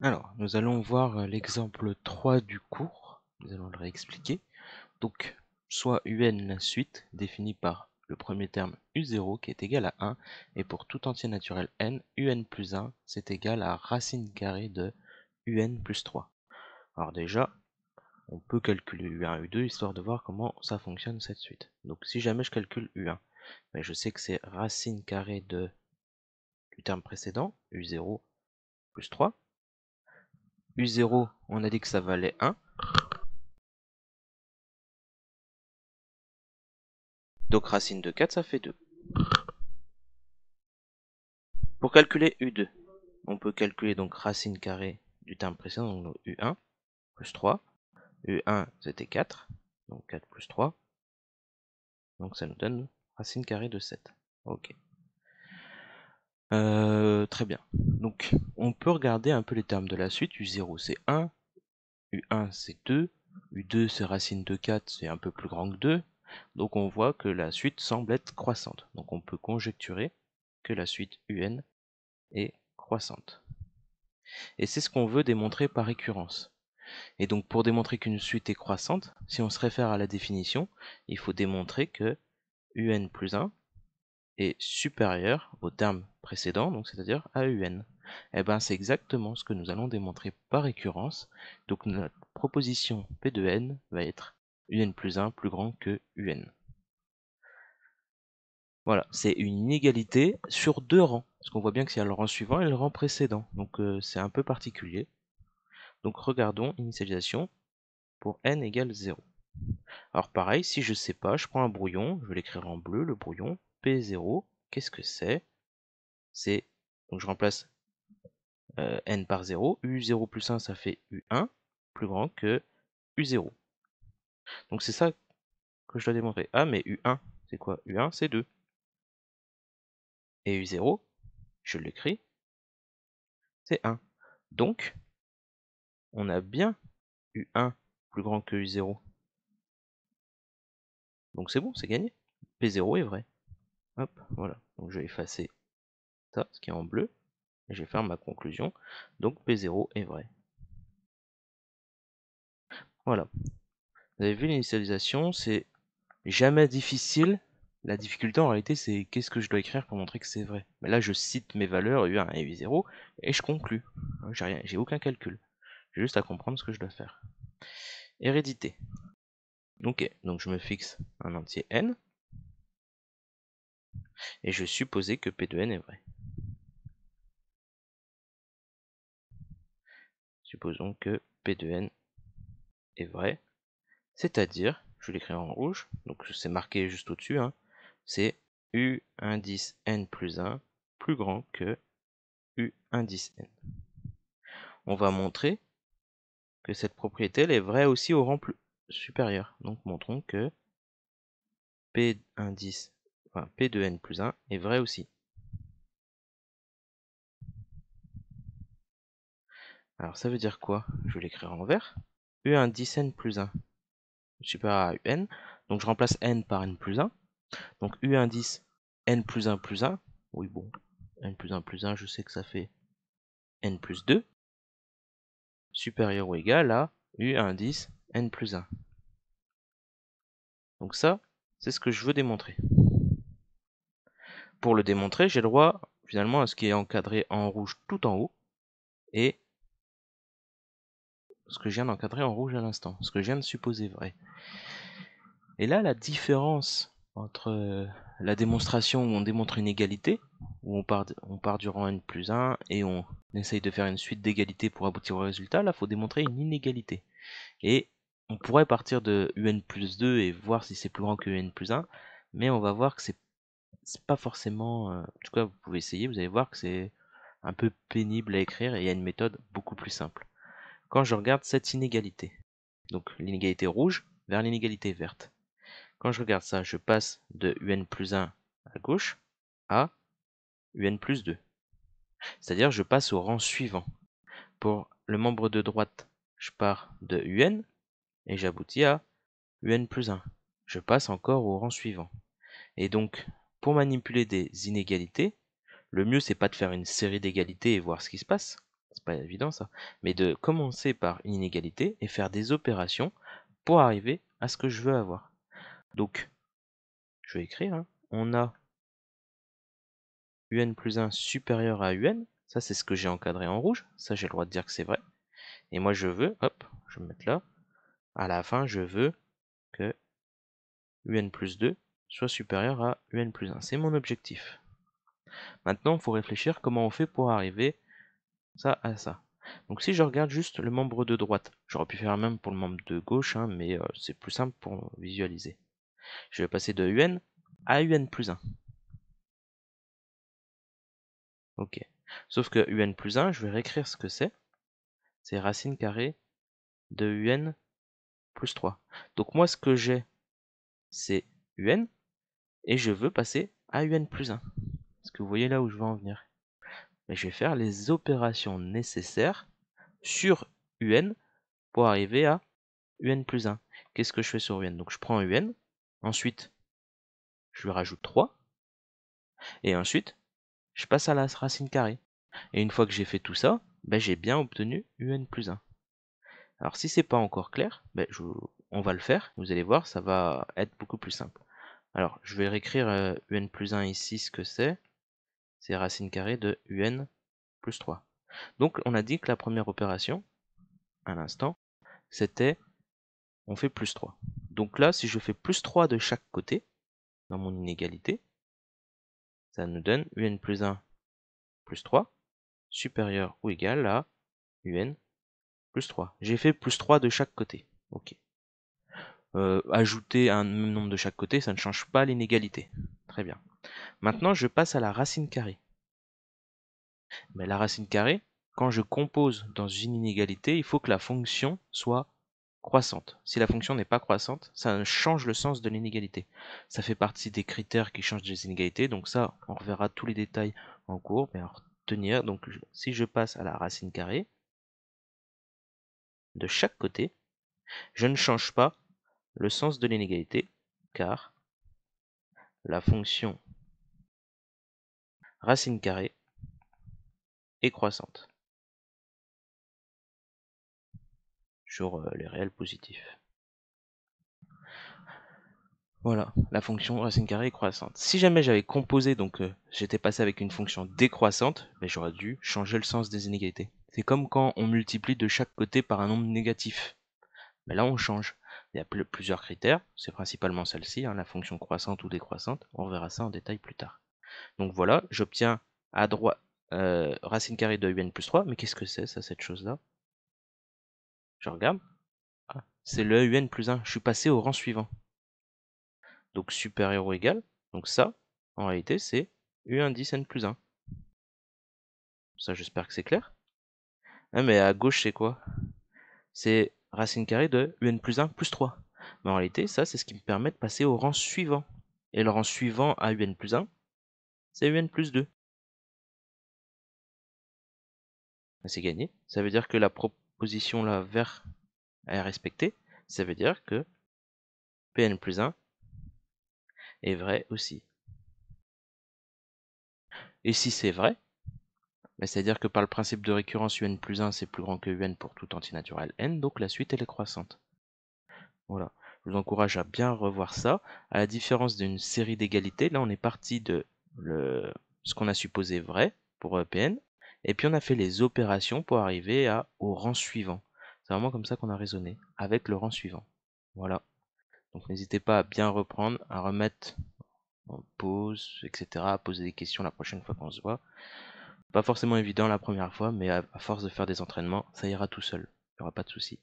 Alors, nous allons voir l'exemple 3 du cours. Nous allons le réexpliquer. Donc, soit UN la suite, définie par le premier terme U0 qui est égal à 1, et pour tout entier naturel n, UN plus 1, c'est égal à racine carrée de UN plus 3. Alors déjà, on peut calculer U1, U2, histoire de voir comment ça fonctionne cette suite. Donc si jamais je calcule U1, ben, je sais que c'est racine carrée du terme précédent, U0 plus 3. U0, on a dit que ça valait 1. Donc racine de 4, ça fait 2. Pour calculer U2, on peut calculer donc racine carrée du terme précédent, donc U1 plus 3. U1 c'était 4, donc 4 plus 3. Donc ça nous donne racine carrée de 7. Ok. Très bien. Donc on peut regarder un peu les termes de la suite. U0 c'est 1, U1 c'est 2, U2 c'est racine de 4, c'est un peu plus grand que 2. Donc on voit que la suite semble être croissante. Donc on peut conjecturer que la suite UN est croissante. Et c'est ce qu'on veut démontrer par récurrence. Et donc pour démontrer qu'une suite est croissante, si on se réfère à la définition, il faut démontrer que UN plus 1 est supérieur au terme précédent, donc c'est-à-dire à UN. Et bien c'est exactement ce que nous allons démontrer par récurrence. Donc notre proposition P de N va être UN plus 1 plus grand que UN. Voilà, c'est une inégalité sur deux rangs. Parce qu'on voit bien qu'il y a le rang suivant et le rang précédent. Donc c'est un peu particulier. Donc regardons initialisation pour n égale 0. Alors pareil, si je sais pas, je prends un brouillon, je vais l'écrire en bleu, le brouillon, P0, qu'est-ce que c'est? C'est, donc je remplace n par 0, U0 plus 1 ça fait U1, plus grand que U0. Donc c'est ça que je dois démontrer. Ah mais U1, c'est quoi? U1 c'est 2. Et U0, je l'écris, c'est 1. Donc, on a bien U1 plus grand que U0. Donc c'est bon, c'est gagné. P0 est vrai. Hop, voilà. Donc je vais effacer ça, ce qui est en bleu, et je vais faire ma conclusion. Donc P0 est vrai. Voilà. Vous avez vu l'initialisation, c'est jamais difficile. La difficulté en réalité, c'est qu'est-ce que je dois écrire pour montrer que c'est vrai. Mais là, je cite mes valeurs U1 et U0 et je conclus. J'ai aucun calcul. J'ai juste à comprendre ce que je dois faire. Hérédité. Ok, donc je me fixe un entier n et je supposais que P de n est vrai. Supposons que P de n est vrai, c'est-à-dire, je vais l'écrire en rouge, donc c'est marqué juste au-dessus, hein, c'est U indice n plus 1 plus grand que U indice n. On va montrer que cette propriété elle est vraie aussi au rang plus supérieur. Donc montrons que P indice, enfin, P de n plus 1 est vrai aussi. Alors ça veut dire quoi? Je vais l'écrire en vert. U indice n plus 1 supérieur à un. Donc je remplace n par n plus 1. Donc U indice n plus 1 plus 1. Oui bon, n plus 1, je sais que ça fait n plus 2. Supérieur ou égal à U indice n plus 1. Donc ça, c'est ce que je veux démontrer. Pour le démontrer, j'ai le droit finalement à ce qui est encadré en rouge tout en haut et ce que je viens d'encadrer en rouge à l'instant, ce que je viens de supposer vrai. Et là, la différence entre la démonstration où on démontre une égalité, où on part du rang n plus 1 et on essaye de faire une suite d'égalité pour aboutir au résultat, là, il faut démontrer une inégalité. Et on pourrait partir de un plus 2 et voir si c'est plus grand que un plus 1, mais on va voir que c'est pas forcément... en tout cas, vous pouvez essayer, vous allez voir que c'est un peu pénible à écrire et il y a une méthode beaucoup plus simple. Quand je regarde cette inégalité, donc l'inégalité rouge vers l'inégalité verte, quand je regarde ça, je passe de un plus 1 à gauche à un plus 2. C'est-à-dire je passe au rang suivant. Pour le membre de droite, je pars de un et j'aboutis à un plus 1. Je passe encore au rang suivant. Et donc, pour manipuler des inégalités, le mieux c'est pas de faire une série d'égalités et voir ce qui se passe. c'est pas évident ça, mais de commencer par une inégalité et faire des opérations pour arriver à ce que je veux avoir. Donc, je vais écrire, hein, on a un plus 1 supérieur à un, ça c'est ce que j'ai encadré en rouge, ça j'ai le droit de dire que c'est vrai. Et moi je veux, hop, je vais me mettre là, à la fin je veux que un plus 2 soit supérieur à un plus 1. C'est mon objectif. Maintenant, il faut réfléchir comment on fait pour arriver ça à ça. Donc si je regarde juste le membre de droite, j'aurais pu faire même pour le membre de gauche, hein, mais c'est plus simple pour visualiser. Je vais passer de un à un plus 1. Ok. Sauf que un plus 1, je vais réécrire ce que c'est. C'est racine carrée de un plus 3. Donc moi, ce que j'ai, c'est un, et je veux passer à un plus 1. Est-ce que vous voyez là où je veux en venir? Mais je vais faire les opérations nécessaires sur un pour arriver à un plus 1. Qu'est-ce que je fais sur un? Donc je prends un, ensuite je lui rajoute 3, et ensuite je passe à la racine carrée. Et une fois que j'ai fait tout ça, ben, j'ai bien obtenu un plus 1. Alors si c'est pas encore clair, ben, on va le faire, vous allez voir, ça va être beaucoup plus simple. Alors je vais réécrire un plus 1 ici, ce que c'est racine carrée de un plus 3. Donc on a dit que la première opération, à l'instant, c'était on fait plus 3. Donc là, si je fais plus 3 de chaque côté, dans mon inégalité, ça nous donne un plus 1 plus 3, supérieur ou égal à un plus 3. J'ai fait plus 3 de chaque côté. Ok. Ajouter un même nombre de chaque côté, ça ne change pas l'inégalité. Très bien. Maintenant, je passe à la racine carrée. Mais la racine carrée, quand je compose dans une inégalité, il faut que la fonction soit croissante. Si la fonction n'est pas croissante, ça change le sens de l'inégalité. Ça fait partie des critères qui changent les inégalités, donc ça, on reverra tous les détails en cours, mais à retenir, donc si je passe à la racine carrée, de chaque côté, je ne change pas le sens de l'inégalité, car la fonction racine carrée est croissante sur les réels positifs. Voilà, la fonction racine carrée est croissante. Si jamais j'avais composé, donc j'étais passé avec une fonction décroissante, ben, j'aurais dû changer le sens des inégalités. C'est comme quand on multiplie de chaque côté par un nombre négatif. Mais là, on change. Il y a plusieurs critères, c'est principalement celle-ci, hein, la fonction croissante ou décroissante. On verra ça en détail plus tard. Donc voilà, j'obtiens à droite racine carrée de un plus 3, mais qu'est-ce que c'est ça, cette chose-là? Je regarde. Ah, c'est le un plus 1, je suis passé au rang suivant. Donc supérieur ou égal, donc ça, en réalité, c'est u indice n plus 1. Ça, j'espère que c'est clair. Ah, mais à gauche, c'est quoi? C'est racine carrée de un plus 1 plus 3. Mais en réalité, ça, c'est ce qui me permet de passer au rang suivant. Et le rang suivant à un plus 1, c'est un plus 2. C'est gagné. Ça veut dire que la proposition là, vert est respectée. Ça veut dire que Pn plus 1 est vrai aussi. Et si c'est vrai, bah, c'est-à-dire que par le principe de récurrence, un plus 1 c'est plus grand que un pour tout entier naturel n, donc la suite elle est croissante. Voilà. Je vous encourage à bien revoir ça. À la différence d'une série d'égalités, là on est parti de ce qu'on a supposé vrai pour Pn, et puis on a fait les opérations pour arriver au rang suivant. C'est vraiment comme ça qu'on a raisonné, avec le rang suivant. Voilà. Donc n'hésitez pas à bien reprendre, à remettre en pause, etc., à poser des questions la prochaine fois qu'on se voit. Pas forcément évident la première fois, mais à force de faire des entraînements, ça ira tout seul. Il n'y aura pas de souci.